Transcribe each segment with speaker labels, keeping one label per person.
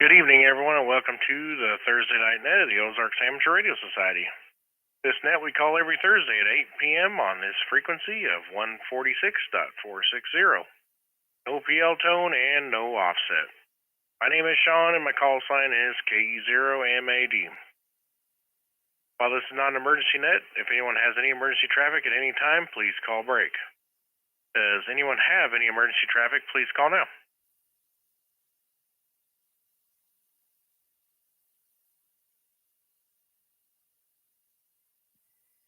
Speaker 1: Good evening, everyone, and welcome to the Thursday Night Net of the Ozarks Amateur Radio Society. This net we call every Thursday at 8 p.m. on this frequency of 146.460. No PL tone and no offset. My name is Shaun, and my call sign is KE0MAD. While this is not an emergency net, if anyone has any emergency traffic at any time, please call break. Does anyone have any emergency traffic? Please call now.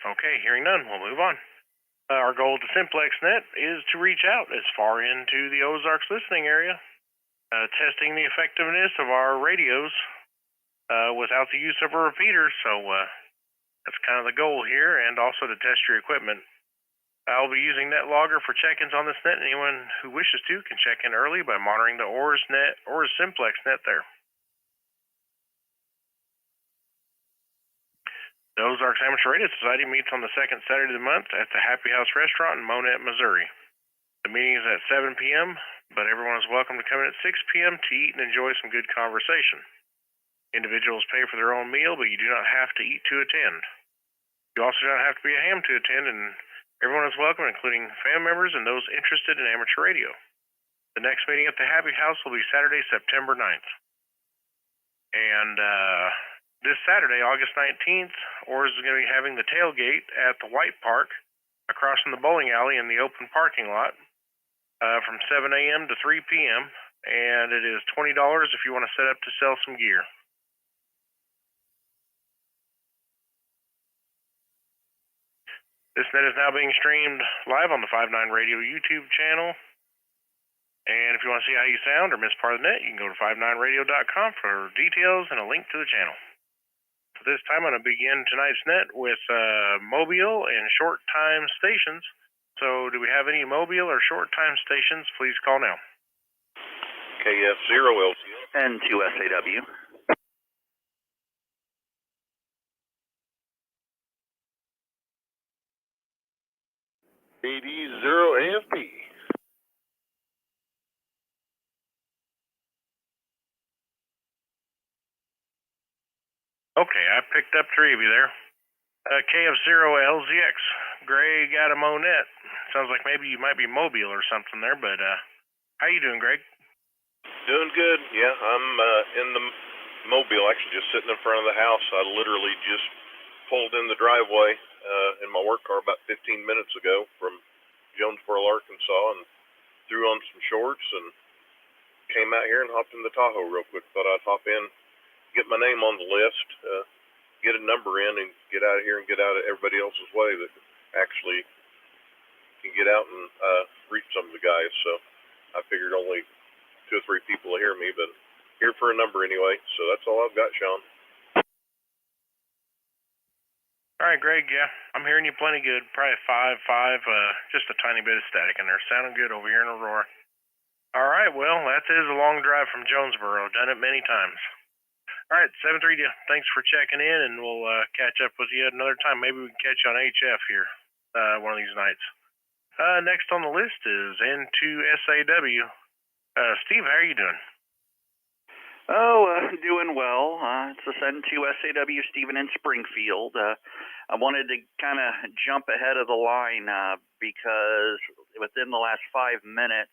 Speaker 1: Okay, hearing none, we'll move on. Our goal with the Simplex Net is to reach out as far into the Ozarks listening area, testing the effectiveness of our radios without the use of a repeater, so that's kind of the goal here, and also to test your equipment. I'll be using NetLogger for check-ins on this net, and anyone who wishes to can check in early by monitoring the OARS Simplex Net there. The Ozarks Amateur Radio Society meets on the second Saturday of the month at the Happy House Restaurant in Monette, Missouri. The meeting is at 7 p.m., but everyone is welcome to come in at 6 p.m. to eat and enjoy some good conversation. Individuals pay for their own meal, but you do not have to eat to attend. You also don't have to be a ham to attend, and everyone is welcome, including family members and those interested in amateur radio. The next meeting at the Happy House will be Saturday, September 9th. And this Saturday, August 19th, OARS is going to be having the tailgate at the White Park across from the bowling alley in the open parking lot from 7 a.m. to 3 p.m., and it is $20 if you want to set up to sell some gear. This net is now being streamed live on the 5-9 Radio YouTube channel, and if you want to see how you sound or miss part of the net, you can go to 59radio.com for details and a link to the channel. This time I'm going to begin tonight's net with mobile and short time stations. So do we have any mobile or short time stations? Please call now.
Speaker 2: KF0LCS and 2SAW.
Speaker 3: KD0AFP.
Speaker 1: Okay, I picked up 3 of you there. KF0LZX, Greg out of Monette. Sounds like maybe you might be mobile or something there, but how you doing, Greg?
Speaker 2: Doing good, yeah. I'm in the mobile, actually just sitting in front of the house. I literally just pulled in the driveway in my work car about 15 minutes ago from Jonesboro, Arkansas, and threw on some shorts and came out here and hopped in the Tahoe real quick. Thought I'd hop in, get my name on the list, get a number in, and get out of here and get out of everybody else's way that actually can get out and reach some of the guys. So I figured only 2 or 3 people will hear me, but here for a number anyway. So that's all I've got, Shaun.
Speaker 1: All right, Greg, yeah, I'm hearing you plenty good. Probably 5, just a tiny bit of static in there. Sounding good over here in Aurora. All right, well, that is a long drive from Jonesboro. Done it many times. All right, 7-3, thanks for checking in, and we'll catch up with you another time. Maybe we can catch you on HF here one of these nights. Next on the list is N2SAW. Steve, how are you doing?
Speaker 4: Doing well. It's this N2SAW, Stephen in Springfield. I wanted to kind of jump ahead of the line because within the last 5 minutes,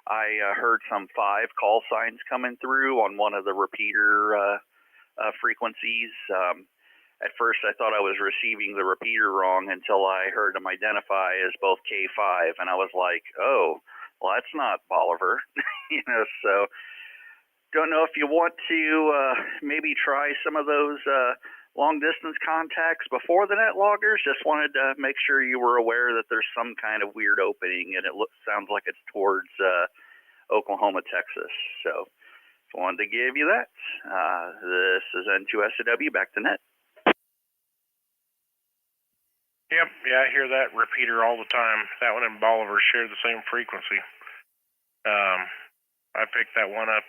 Speaker 4: I heard some 5 call signs coming through on one of the repeater frequencies. At first, I thought I was receiving the repeater wrong until I heard them identify as both K5, and I was like, oh, well, that's not Bolivar. So don't know if you want to maybe try some of those long-distance contacts before the net loggers. Just wanted to make sure you were aware that there's some kind of weird opening, and it sounds like it's towards Oklahoma, Texas. So I wanted to give you that. This is N2SAW, back to net.
Speaker 1: Yep, yeah, I hear that repeater all the time. That one and Bolivar share the same frequency. I picked that one up,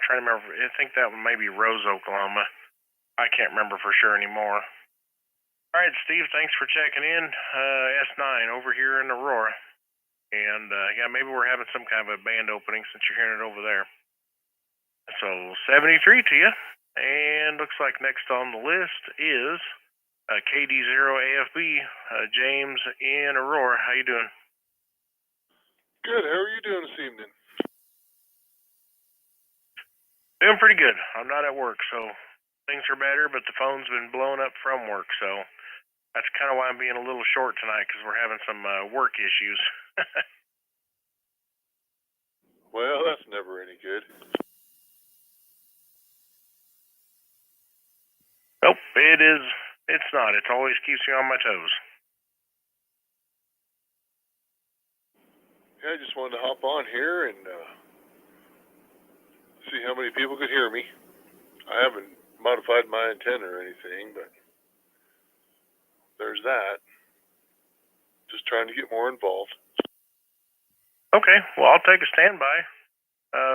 Speaker 1: trying to remember, I think that one may be Rose, Oklahoma. I can't remember for sure anymore. All right, Steve, thanks for checking in. S9 over here in Aurora. And, yeah, maybe we're having some kind of a band opening since you're hearing it over there. So 73 to you. And looks like next on the list is KD0AFB, James in Aurora. How you doing?
Speaker 3: Good. How are you doing this evening?
Speaker 1: Doing pretty good. I'm not at work, so things are better, but the phone's been blown up from work, so that's kind of why I'm being a little short tonight, because we're having some work issues.
Speaker 3: Well, that's never any good.
Speaker 1: Nope, it is. It's not. It always keeps me on my toes.
Speaker 3: Yeah, I just wanted to hop on here and see how many people could hear me. I haven't modified my antenna or anything, but there's that. Just trying to get more involved.
Speaker 1: Okay, well, I'll take a standby.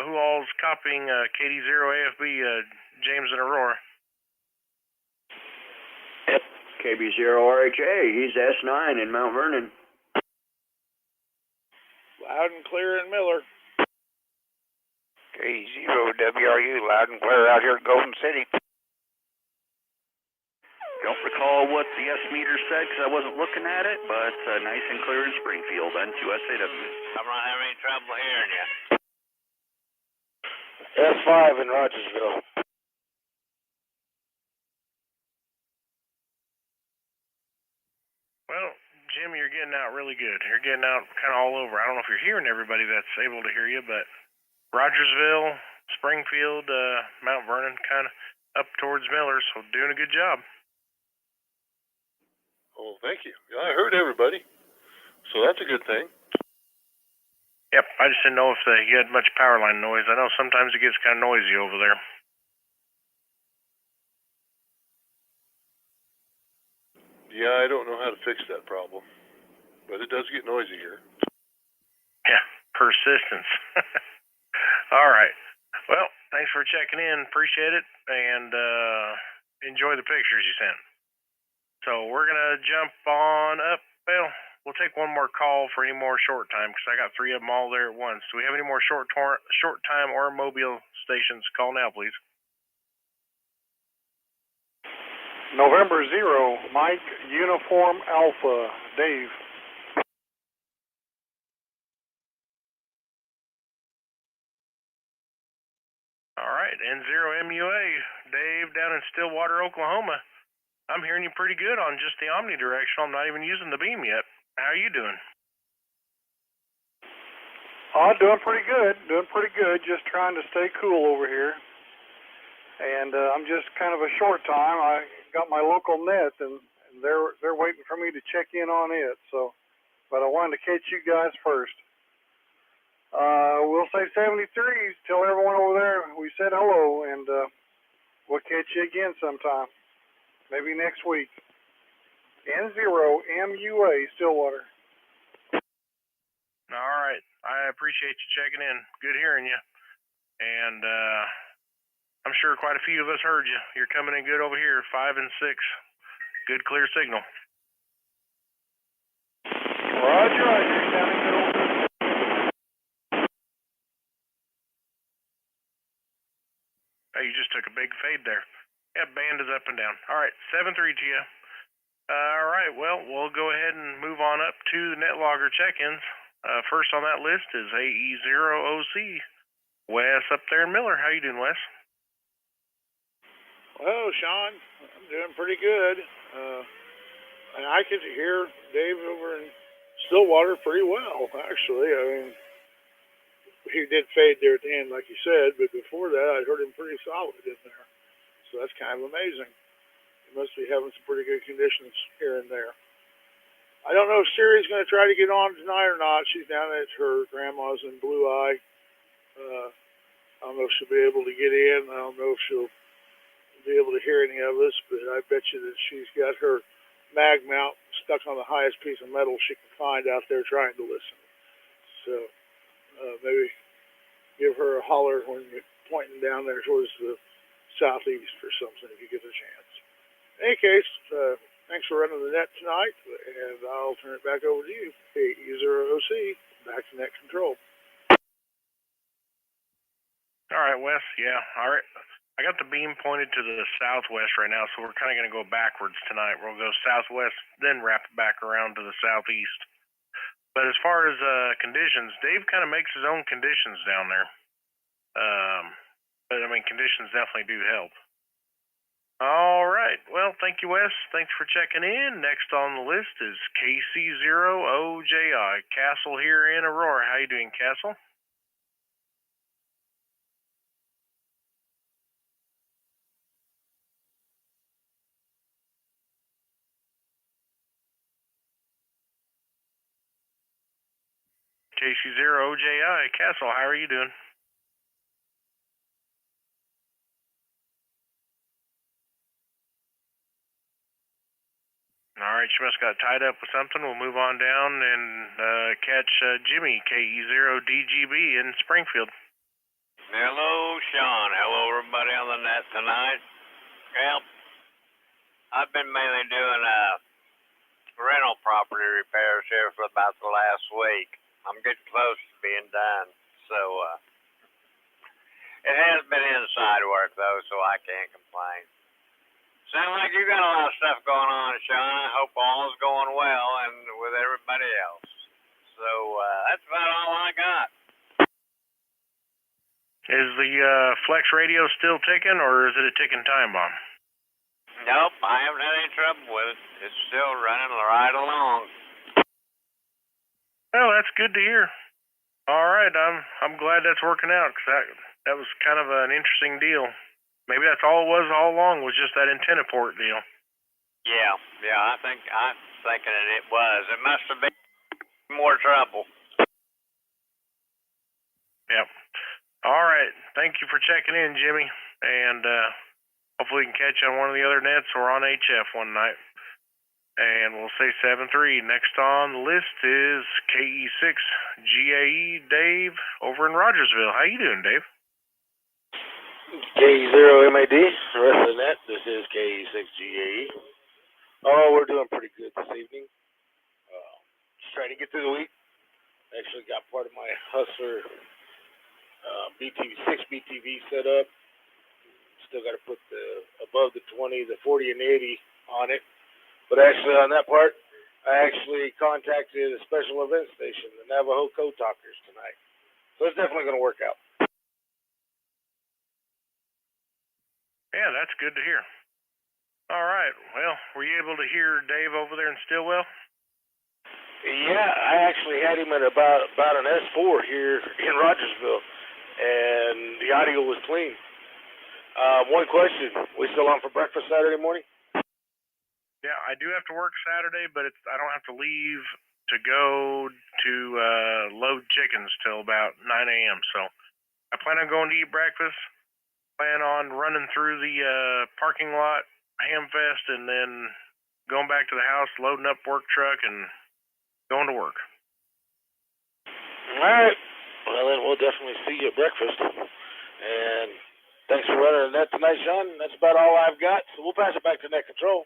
Speaker 1: Who all's copying KD0AFB, James in Aurora?
Speaker 5: Yep, KB0RHA. He's S9 in Mount Vernon.
Speaker 6: Loud and clear in Miller.
Speaker 7: KE0WRU, loud and clear out here in Golden City.
Speaker 4: Don't recall what the S meter said because I wasn't looking at it, but nice and clear in Springfield, N2SAW.
Speaker 7: I'm not having any trouble hearing you.
Speaker 6: S5 in Rogersville.
Speaker 1: Well, Jim, you're getting out really good. You're getting out kind of all over. I don't know if you're hearing everybody that's able to hear you, but Rogersville, Springfield, Mount Vernon, kind of up towards Miller, so doing a good job.
Speaker 3: Oh, thank you. Yeah, I heard everybody, so that's a good thing.
Speaker 1: Yep, I just didn't know if you had much power line noise. I know sometimes it gets kind of noisy over there.
Speaker 3: Yeah, I don't know how to fix that problem, but it does get noisy here.
Speaker 1: Yeah, persistence. All right. Well, thanks for checking in. Appreciate it, and enjoy the pictures you sent. So we're going to jump on up. Well, we'll take one more call for any more short time because I got 3 of them all there at once. Do we have any more short time or mobile stations? Call now, please.
Speaker 6: November 0, Mike, Uniform Alpha, Dave.
Speaker 1: All right, N0MUA, Dave down in Stillwater, Oklahoma. I'm hearing you pretty good on just the omnidirectional. I'm not even using the beam yet. How are you doing?
Speaker 6: Doing pretty good. Just trying to stay cool over here. And I'm just kind of a short time. I got my local net, and they're waiting for me to check in on it. So, but I wanted to catch you guys first. We'll say 73s. Tell everyone over there we said hello, and we'll catch you again sometime. Maybe next week. N0MUA, Stillwater.
Speaker 1: All right. I appreciate you checking in. Good hearing you. And I'm sure quite a few of us heard you. You're coming in good over here, 5 and 6. Good, clear signal.
Speaker 6: Roger. Sounding good.
Speaker 1: Oh, you just took a big fade there. Yeah, band is up and down. All right, 7-3 to you. All right, well, we'll go ahead and move on up to the net logger check-ins. First on that list is AE0OC. Wes up there in Miller. How you doing, Wes?
Speaker 6: Well, Shaun, I'm doing pretty good. And I could hear Dave over in Stillwater pretty well, actually. I mean, he did fade there at the end, like you said, but before that, I heard him pretty solid in there. So that's kind of amazing. He must be having some pretty good conditions here and there. I don't know if Siri's going to try to get on tonight or not. She's down at her grandma's in Blue Eye. I don't know if she'll be able to get in. I don't know if she'll be able to hear any of us, but I bet you that she's got her mag mount stuck on the highest piece of metal she can find out there trying to listen. So maybe give her a holler when you're pointing down there towards the southeast or something if you get a chance. In any case, thanks for running the net tonight, and I'll turn it back over to you. KE0OC, back to net control.
Speaker 1: All right, Wes. Yeah. All right. I got the beam pointed to the southwest right now, so we're kind of going to go backwards tonight. We'll go southwest, then wrap it back around to the southeast. But as far as conditions, Dave kind of makes his own conditions down there. But I mean, conditions definitely do help. All right. Well, thank you, Wes. Thanks for checking in. Next on the list is KC0OJI, Castle here in Aurora. How you doing, Castle? KC0OJI, Castle, how are you doing? All right, you must got tied up with something. We'll move on down and catch Jimmy, KE0DGB in Springfield.
Speaker 7: Hello, Shaun. Hello, everybody on the net tonight. Well, I've been mainly doing rental property repairs here for about the last week. I'm getting close to being done, so it has been inside work though, so I can't complain. Sound like you got a lot of stuff going on, Shaun. I hope all is going well and with everybody else. So that's about all I got.
Speaker 1: Is the Flex radio still ticking, or is it a ticking time bomb?
Speaker 7: Nope, I haven't had any trouble with it. It's still running right along.
Speaker 1: Well, that's good to hear. All right, I'm glad that's working out, because that was kind of an interesting deal. Maybe that's all it was all along, was just that antenna port deal.
Speaker 7: Yeah, I'm thinking it was. It must have been more trouble.
Speaker 1: Yep. All right. Thank you for checking in, Jimmy. And hopefully we can catch you on one of the other nets or on HF one night. And we'll say 7-3. Next on the list is KE6GAE Dave over in Rogersville. How you doing, Dave?
Speaker 8: KE0MAD, rest of the net. This is KE6GAE. Oh, we're doing pretty good this evening. Just trying to get through the week. Actually got part of my Hustler BTV 6 BTV set up. Still got to put the above the 20, the 40, and the 80 on it. But actually, on that part, I actually contacted a special event station, the Navajo Code Talkers, tonight. So it's definitely going to work out.
Speaker 1: Yeah, that's good to hear. All right. Well, were you able to hear Dave over there in Stillwell?
Speaker 8: Yeah, I actually had him at about an S4 here in Rogersville, and the audio was clean. One question: we still on for breakfast Saturday morning?
Speaker 1: Yeah, I do have to work Saturday, but I don't have to leave to go to load chickens till about 9 a.m. So I plan on going to eat breakfast, plan on running through the parking lot, Hamfest, and then going back to the house, loading up work truck, and going to work.
Speaker 8: All right. Well, then we'll definitely see you at breakfast. And thanks for running the net tonight, Shaun. That's about all I've got. So we'll pass it back to net control.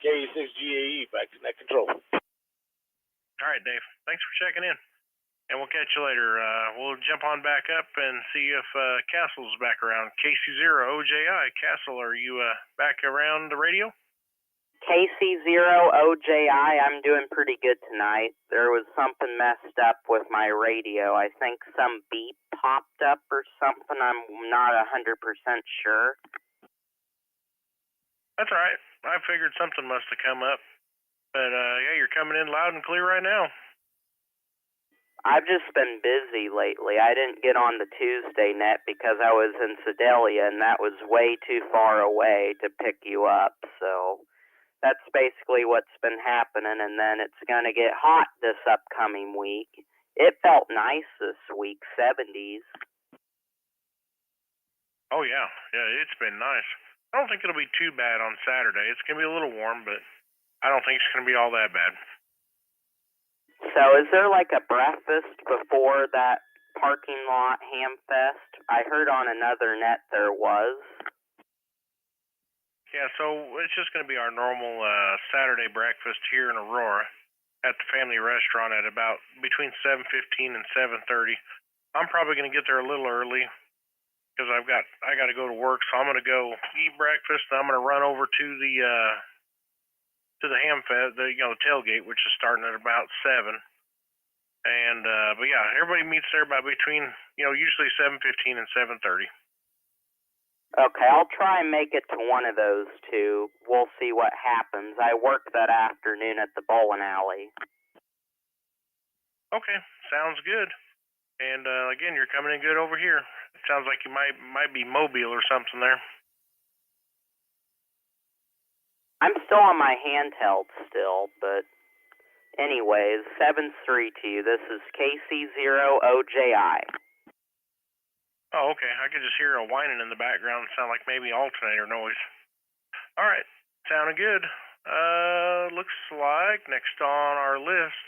Speaker 8: KE6GAE, back to net control.
Speaker 1: All right, Dave. Thanks for checking in. And we'll catch you later. We'll jump on back up and see if Castle's back around. KC0OJI. Castle, are you back around the radio?
Speaker 9: KC0OJI, I'm doing pretty good tonight. There was something messed up with my radio. I think some beep popped up or something. I'm not 100% sure.
Speaker 1: That's all right. I figured something must have come up. But, yeah, you're coming in loud and clear right now.
Speaker 9: I've just been busy lately. I didn't get on the Tuesday net because I was in Sedalia, and that was way too far away to pick you up. So that's basically what's been happening, and then it's going to get hot this upcoming week. It felt nice this week, 70s.
Speaker 1: Oh, yeah. Yeah, it's been nice. I don't think it'll be too bad on Saturday. It's going to be a little warm, but I don't think it's going to be all that bad.
Speaker 9: So is there like a breakfast before that parking lot Hamfest? I heard on another net there was.
Speaker 1: Yeah, so it's just going to be our normal Saturday breakfast here in Aurora at the family restaurant at about between 7:15 and 7:30. I'm probably going to get there a little early, because I got to go to work, so I'm going to go eat breakfast. And I'm going to run over to the ham fest, the tailgate, which is starting at about 7. And but yeah, everybody meets there by between usually 7:15 and 7:30.
Speaker 9: Okay, I'll try and make it to one of those two. We'll see what happens. I work that afternoon at the bowling alley.
Speaker 1: Okay, sounds good. And again, you're coming in good over here. It sounds like you might be mobile or something there.
Speaker 9: I'm still on my handheld still, but anyways, 7-3 to you. This is KC0OJI.
Speaker 1: Oh, okay. I could just hear a whining in the background. Sound like maybe alternator noise. All right, sounding good. Looks like next on our list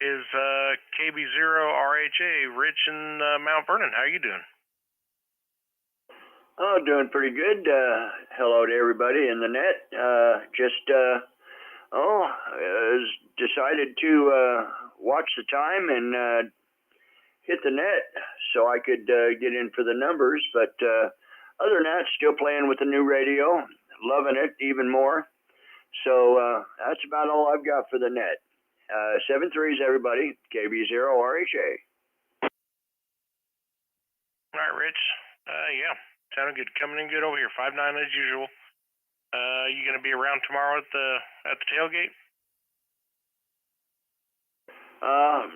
Speaker 1: is KB0RHA, Rich in Mount Vernon. How you doing?
Speaker 5: Oh, doing pretty good. Hello to everybody in the net. Decided to watch the time and hit the net so I could get in for the numbers. But other than that, still playing with the new radio, loving it even more. So that's about all I've got for the net. 7-3s, everybody. KB0RHA.
Speaker 1: All right, Rich. Yeah, sounding good. Coming in good over here. 5-9 as usual. You gonna be around tomorrow at the tailgate?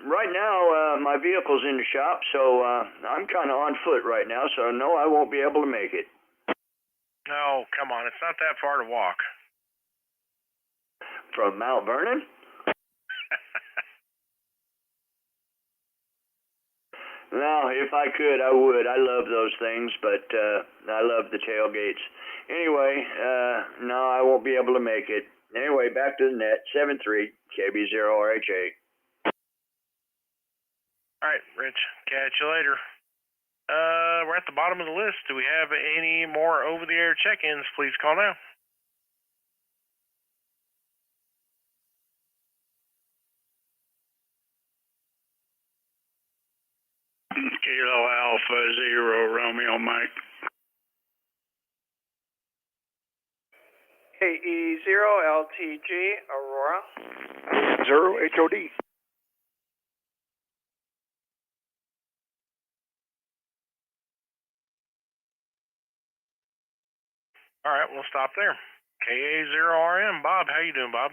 Speaker 5: Right now, my vehicle's in the shop, so I'm kind of on foot right now, so no, I won't be able to make it.
Speaker 1: No, come on. It's not that far to walk.
Speaker 5: From Mount Vernon? No, if I could, I would. I love those things, but I love the tailgates. Anyway, no, I won't be able to make it. Anyway, back to the net. 7-3, KB0RHA.
Speaker 1: All right, Rich. Catch you later. We're at the bottom of the list. Do we have any more over-the-air check-ins? Please call now.
Speaker 10: Kilo Alpha Zero Romeo Mike.
Speaker 11: KE0LTG Aurora.
Speaker 6: 0 HOD.
Speaker 1: All right, we'll stop there. KA0RM. Bob, how you doing, Bob?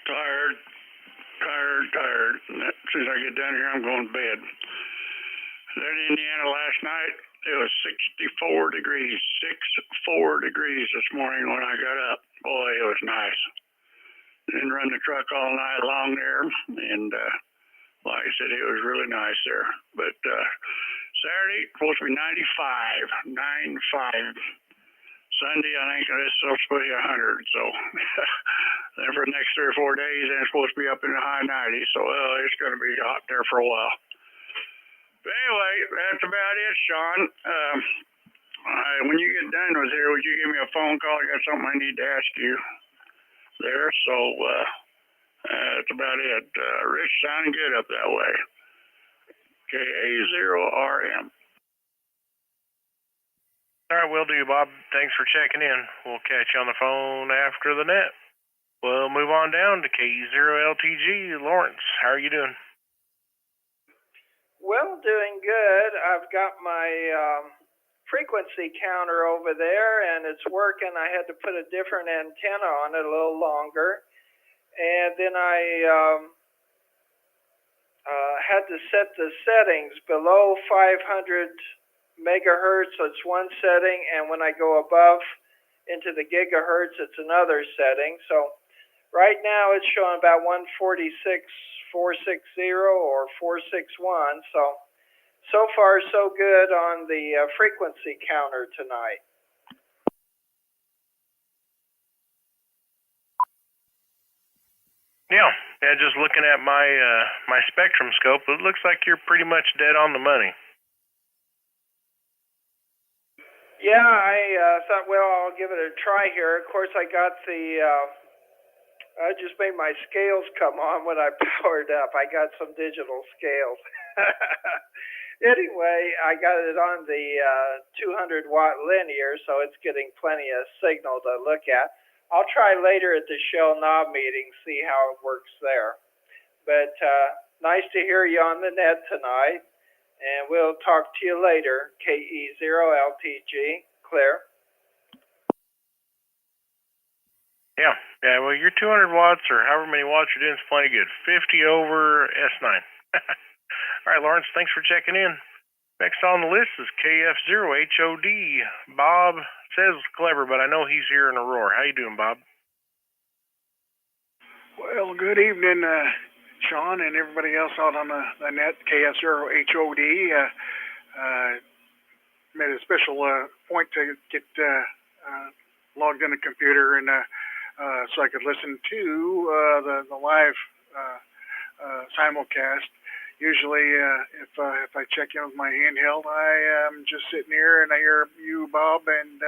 Speaker 10: Tired. As soon as I get down here, I'm going to bed. There in Indiana last night, it was 64 degrees. 64 degrees this morning when I got up. Boy, it was nice. Didn't run the truck all night long there, and like I said, it was really nice there. But Saturday, supposed to be 95. Sunday, I think it's supposed to be 100. So then for the next 3 or 4 days, then it's supposed to be up in the high 90s. So it's going to be hot there for a while. But anyway, that's about it, Shaun. When you get done with here, would you give me a phone call? I got something I need to ask you there. So that's about it. Rich sounding good up that way. KA0RM.
Speaker 1: All right, will do, Bob. Thanks for checking in. We'll catch you on the phone after the net. We'll move on down to KE0LTG. Lawrence, how are you doing?
Speaker 11: Well, doing good. I've got my frequency counter over there, and it's working. I had to put a different antenna on it, a little longer. And then I had to set the settings below 500 megahertz, so it's one setting, and when I go above into the gigahertz, it's another setting. So right now it's showing about 146.460 or 461. So far so good on the frequency counter tonight.
Speaker 1: Yeah, just looking at my my spectrum scope, it looks like you're pretty much dead on the money.
Speaker 11: Yeah, I thought, well, I'll give it a try here. Of course, I got I just made my scales come on when I powered up. I got some digital scales. Anyway, I got it on the 200 watt linear, so it's getting plenty of signal to look at. I'll try later at the Shell knob meeting, see how it works there. But nice to hear you on the net tonight, and we'll talk to you later. KE0LTG, clear.
Speaker 1: Yeah, well, your 200 watts or however many watts you're doing is plenty good. 50 over S9. All right, Lawrence, thanks for checking in. Next on the list is KF0HOD. Bob says clever, but I know he's here in Aurora. How you doing, Bob?
Speaker 10: Well, good evening, Shaun, and everybody else out on the net. KF0HOD. Made a special point to get logged in the computer and so I could listen to the live simulcast. Usually, if I check in with my handheld, I am just sitting here and I hear you, Bob, and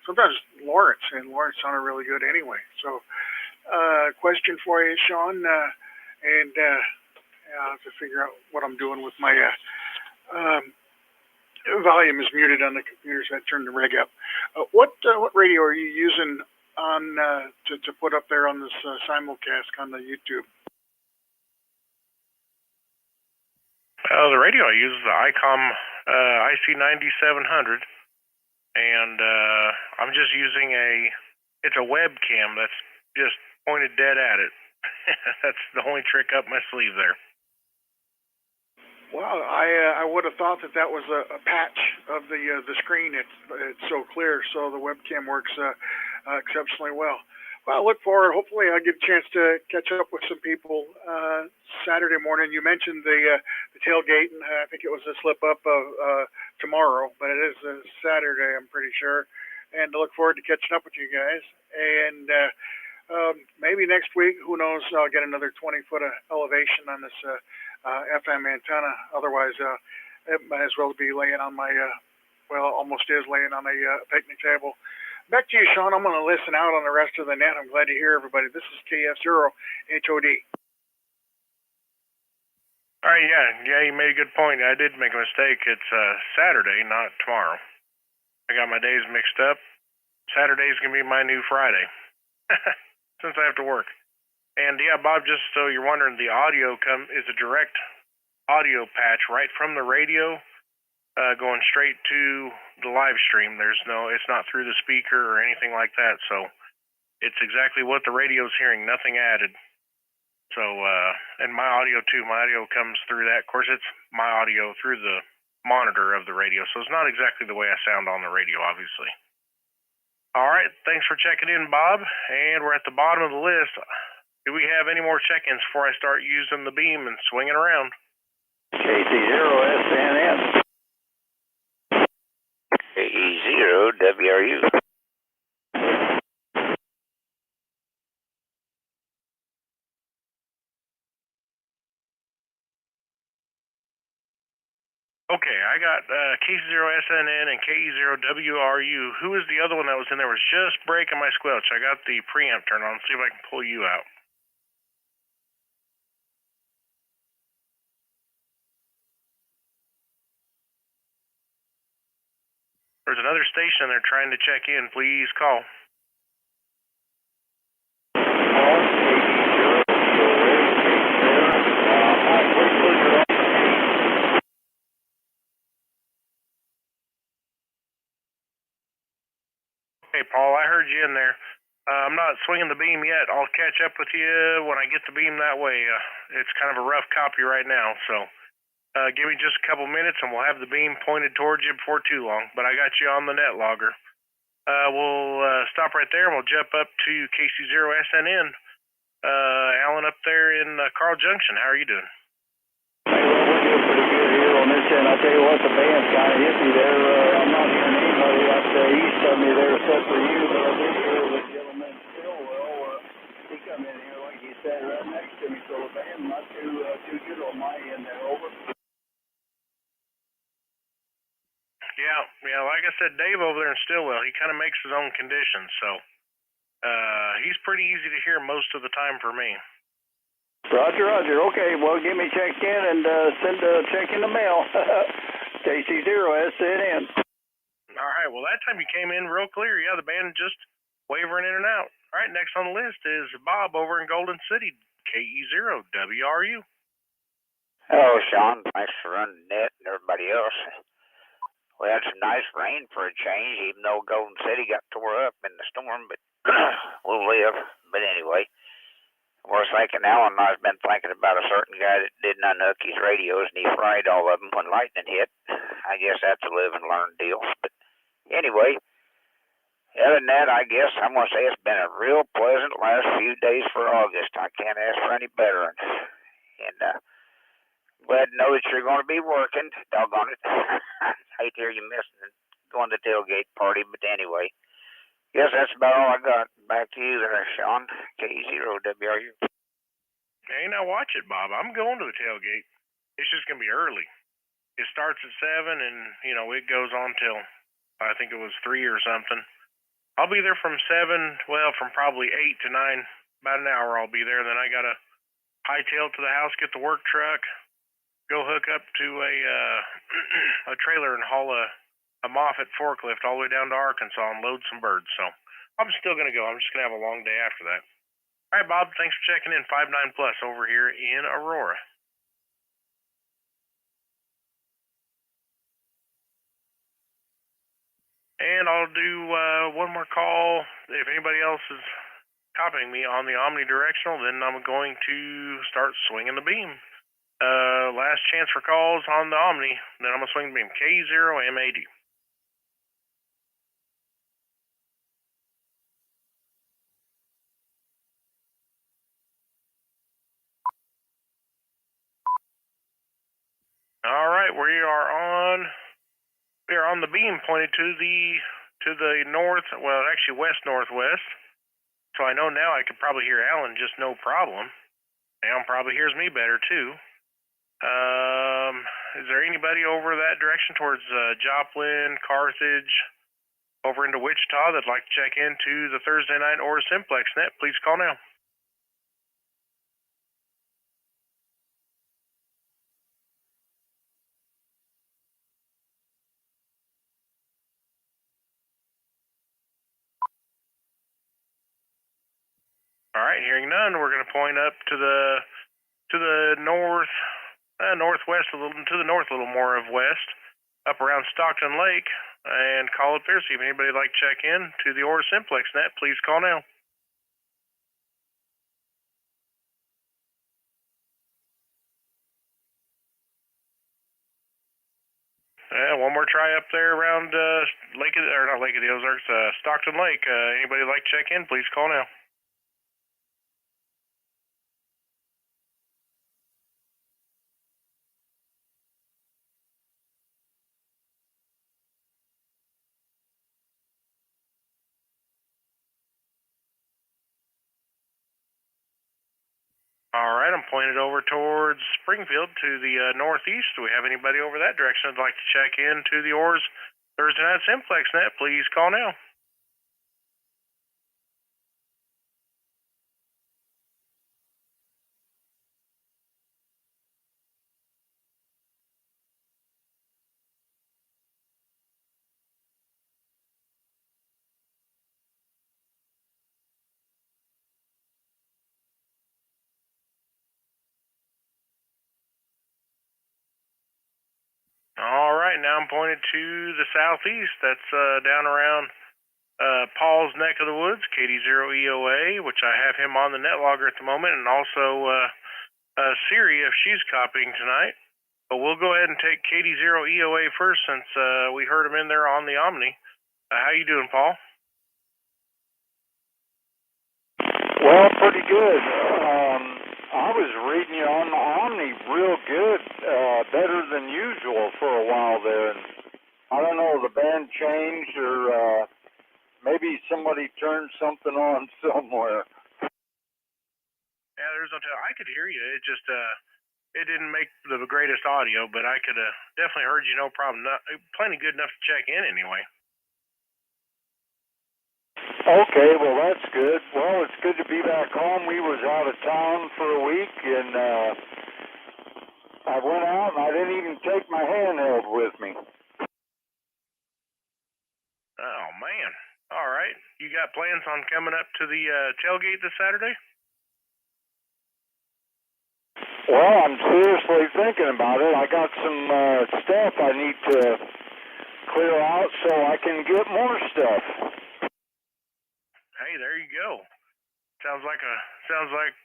Speaker 10: sometimes Lawrence, and Lawrence sounded really good anyway. So, question for you, Shaun, and I'll have to figure out what I'm doing with my volume is muted on the computer, so I turned the reg up. What radio are you using on to put up there on this simulcast on the YouTube?
Speaker 1: The radio I use is the ICOM IC9700, and I'm just using it's a webcam that's just pointed dead at it. That's the only trick up my sleeve there.
Speaker 10: Well, I would have thought that was a patch of the screen. It's so clear, so the webcam works exceptionally well. Well, I look forward. Hopefully, I'll get a chance to catch up with some people Saturday morning. You mentioned the tailgate, and I think it was a slip up of tomorrow, but it is Saturday, I'm pretty sure. And I look forward to catching up with you guys. And maybe next week, who knows? I'll get another 20-foot of elevation on this FM antenna. Otherwise, it might as well be laying on my almost is laying on a picnic table. Back to you, Shaun. I'm going to listen out on the rest of the net. I'm glad to hear everybody. This is KF0HOD.
Speaker 1: All right, yeah, you made a good point. I did make a mistake. It's Saturday, not tomorrow. I got my days mixed up. Saturday's going to be my new Friday, since I have to work. And yeah, Bob, just so you're wondering, the audio is a direct audio patch right from the radio, going straight to the live stream. It's not through the speaker or anything like that. So it's exactly what the radio's hearing, nothing added. So, and my audio too. My audio comes through that. Of course, it's my audio through the monitor of the radio. So it's not exactly the way I sound on the radio, obviously. All right. Thanks for checking in, Bob. And we're at the bottom of the list. Do we have any more check-ins before I start using the beam and swinging around?
Speaker 12: KC0SNN. KE0WRU.
Speaker 1: Okay, I got KC0SNN and KE0WRU. Who is the other one that was in there? Was just breaking my squelch. I got the preamp turned on. See if I can pull you out. There's another station they're trying to check in. Please call. Hey, Paul, I heard you in there. I'm not swinging the beam yet. I'll catch up with you when I get the beam that way. It's kind of a rough copy right now, so give me just a couple minutes and we'll have the beam pointed towards you before too long. But I got you on the net logger. We'll stop right there and we'll jump up to KC0SNN. Alan up there in Carl Junction. How are you doing?
Speaker 12: Hey, well, we're doing pretty good here on this end. I tell you what, the band's kind of hippie there. I'm not hearing anybody out east of me there except for you, but I did hear the gentleman Stillwell. He come in here, like he said, right next to me, so the band not too good on my end there. Over.
Speaker 1: Yeah, like I said, Dave over there in Stillwell, he kind of makes his own conditions, so he's pretty easy to hear most of the time for me.
Speaker 12: Roger, Roger. Okay, well, give me check in and send a check in the mail. KC0SNN.
Speaker 1: All right, well, that time you came in real clear. Yeah, the band just wavering in and out. All right, next on the list is Bob over in Golden City, KE0WRU.
Speaker 7: Hello, Shaun. Thanks for running net and everybody else. We had some nice rain for a change, even though Golden City got tore up in the storm, but we'll live. But anyway, we're thinking Alan and I've been thinking about a certain guy that didn't unhook his radios and he fried all of them when lightning hit. I guess that's a live and learn deal. But anyway, other than that, I guess I'm going to say it's been a real pleasant last few days for August. I can't ask for any better. And glad to know that you're going to be working. Doggone it. Hate to hear you missing going to the tailgate party, but anyway. Yes, that's about all I got. Back to you there, Shaun. KE0WRU.
Speaker 1: Hey, now watch it, Bob. I'm going to the tailgate. It's just going to be early. It starts at 7, and, it goes on till, I think it was 3 or something. I'll be there from 7, from probably 8 to 9. About an hour I'll be there. Then I got to hightail to the house, get the work truck, go hook up to a trailer and haul a Moffett forklift all the way down to Arkansas and load some birds. So I'm still going to go. I'm just going to have a long day after that. All right, Bob, thanks for checking in. 59 Plus over here in Aurora. And I'll do one more call. If anybody else is copying me on the omnidirectional, then I'm going to start swinging the beam. Last chance for calls on the Omni, then I'm going to swing the beam. KE0MAD. All right, we are on the beam pointed to the north, actually west-northwest. So I know now I could probably hear Alan just no problem. Alan probably hears me better too. Is there anybody over that direction towards Joplin, Carthage, over into Wichita that'd like to check into the Thursday night OARS Simplex Net? Please call now. All right, hearing none, we're going to point up to the northwest a little, to the north a little more of west, up around Stockton Lake, and call up there. See if anybody would like to check in to the OARS Simplex Net. Please call now. One more try up there around not Lake of the Ozarks, Stockton Lake. Anybody would like to check in? Please call now. All right, I'm pointed over towards Springfield to the northeast. Do we have anybody over that direction that'd like to check in to the OARS Thursday night Simplex Net? Please call now. All right, now I'm pointed to the southeast. That's down around Paul's neck of the woods, KD0EOA, which I have him on the net logger at the moment, and also Siri if she's copying tonight. But we'll go ahead and take KD0EOA first since we heard him in there on the Omni. How you doing, Paul?
Speaker 12: Well, pretty good. I was reading you on the Omni real good, better than usual for a while there. And I don't know, the band changed or maybe somebody turned something on somewhere.
Speaker 1: Yeah, there's no tell. I could hear you. It just it didn't make the greatest audio, but I could definitely heard you no problem. Plenty good enough to check in anyway.
Speaker 12: Okay, well that's good. Well, it's good to be back home. We was out of town for a week, and I went out and I didn't even take my handheld with me.
Speaker 1: Oh, man. All right. You got plans on coming up to the tailgate this Saturday?
Speaker 12: Well, I'm seriously thinking about it. I got some stuff I need to clear out so I can get more stuff.
Speaker 1: Hey, there you go. Sounds like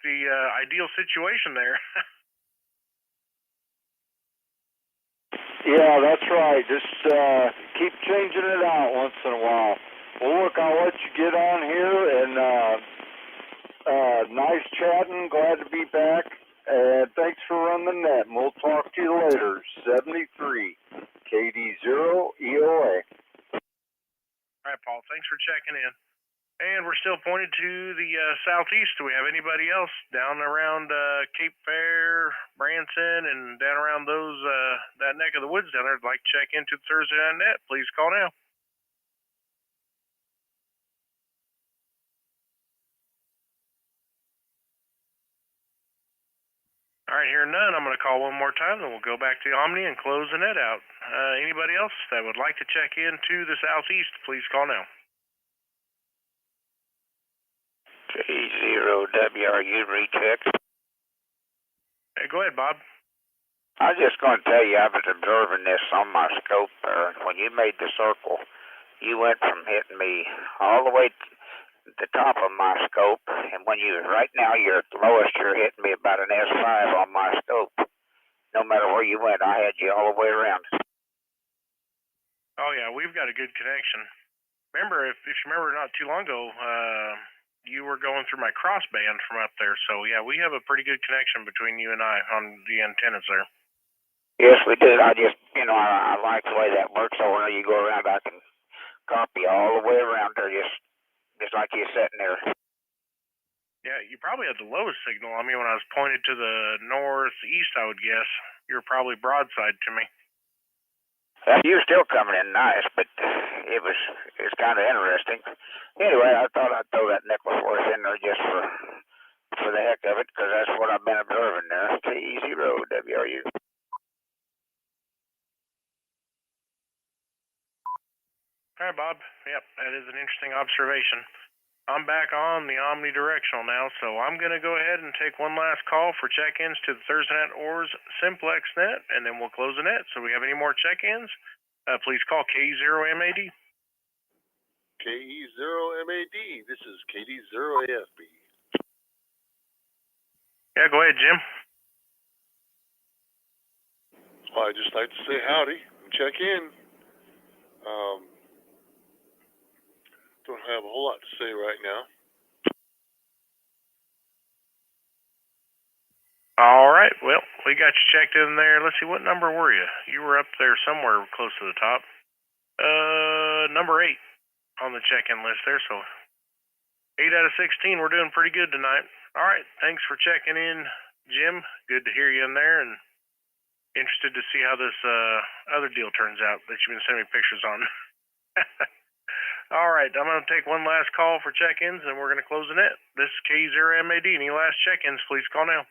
Speaker 1: the ideal situation there.
Speaker 12: Yeah, that's right. Just keep changing it out once in a while. Well, look, I'll let you get on here, and nice chatting. Glad to be back, and thanks for running the net. And we'll talk to you later. 73 KD0EOA.
Speaker 1: All right, Paul. Thanks for checking in. And we're still pointed to the southeast. Do we have anybody else down around Cape Fair, Branson, and down around those that neck of the woods down there that'd like to check into the Thursday Night Net? Please call now. All right, hearing none, I'm going to call one more time, then we'll go back to Omni and close the net out. Anybody else that would like to check into the southeast, please call now.
Speaker 13: KE0WRU recheck.
Speaker 1: Hey, go ahead, Bob.
Speaker 13: I was just going to tell you, I was observing this on my scope there. When you made the circle, you went from hitting me all the way to the top of my scope, and when you, right now, you're at the lowest, you're hitting me about an S5 on my scope. No matter where you went, I had you all the way around.
Speaker 1: Oh, yeah, we've got a good connection. Remember, if you remember not too long ago, you were going through my crossband from up there. So, yeah, we have a pretty good connection between you and I on the antennas there.
Speaker 13: Yes, we do. I just, I like the way that works. So when you go around, I can copy all the way around there, just like you're sitting there.
Speaker 1: Yeah, you probably had the lowest signal. I mean, when I was pointed to the northeast, I would guess. You were probably broadside to me.
Speaker 13: You were still coming in nice, but it's kind of interesting. Anyway, I thought I'd throw that nickel force in there just for the heck of it, because that's what I've been observing there. KE0WRU.
Speaker 1: All right, Bob. Yep, that is an interesting observation. I'm back on the omnidirectional now, so I'm going to go ahead and take one last call for check-ins to the Thursday Night OARS Simplex Net, and then we'll close the net. So we have any more check-ins, please call KE0MAD.
Speaker 3: KE0MAD. This is KD0AFB.
Speaker 1: Yeah, go ahead, Jim.
Speaker 3: Well, I'd just like to say howdy and check in. Don't have a whole lot to say right now.
Speaker 1: All right, well, we got you checked in there. Let's see, what number were you? You were up there somewhere close to the top. Number 8 on the check-in list there, so 8 out of 16. We're doing pretty good tonight. All right, thanks for checking in, Jim. Good to hear you in there, and interested to see how this other deal turns out that you've been sending me pictures on. All right, I'm going to take one last call for check-ins, and we're going to close the net. This is KE0MAD. Any last check-ins, please call now.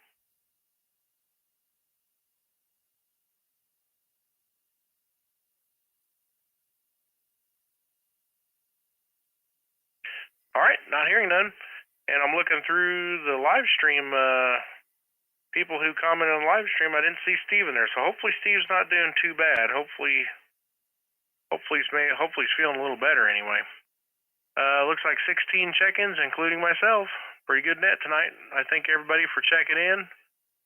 Speaker 1: All right, not hearing none. And I'm looking through the live stream, people who commented on the live stream. I didn't see Steve in there, so hopefully Steve's not doing too bad. Hopefully he's feeling a little better anyway. Looks like 16 check-ins, including myself. Pretty good net tonight. I thank everybody for checking in,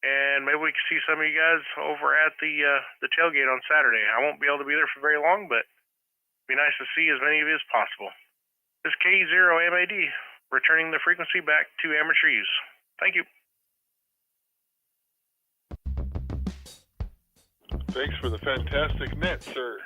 Speaker 1: and maybe we can see some of you guys over at the tailgate on Saturday. I won't be able to be there for very long, but it'd be nice to see as many of you as possible. This is KE0MAD, returning the frequency back to amateur use. Thank you.
Speaker 3: Thanks for the fantastic net, sir.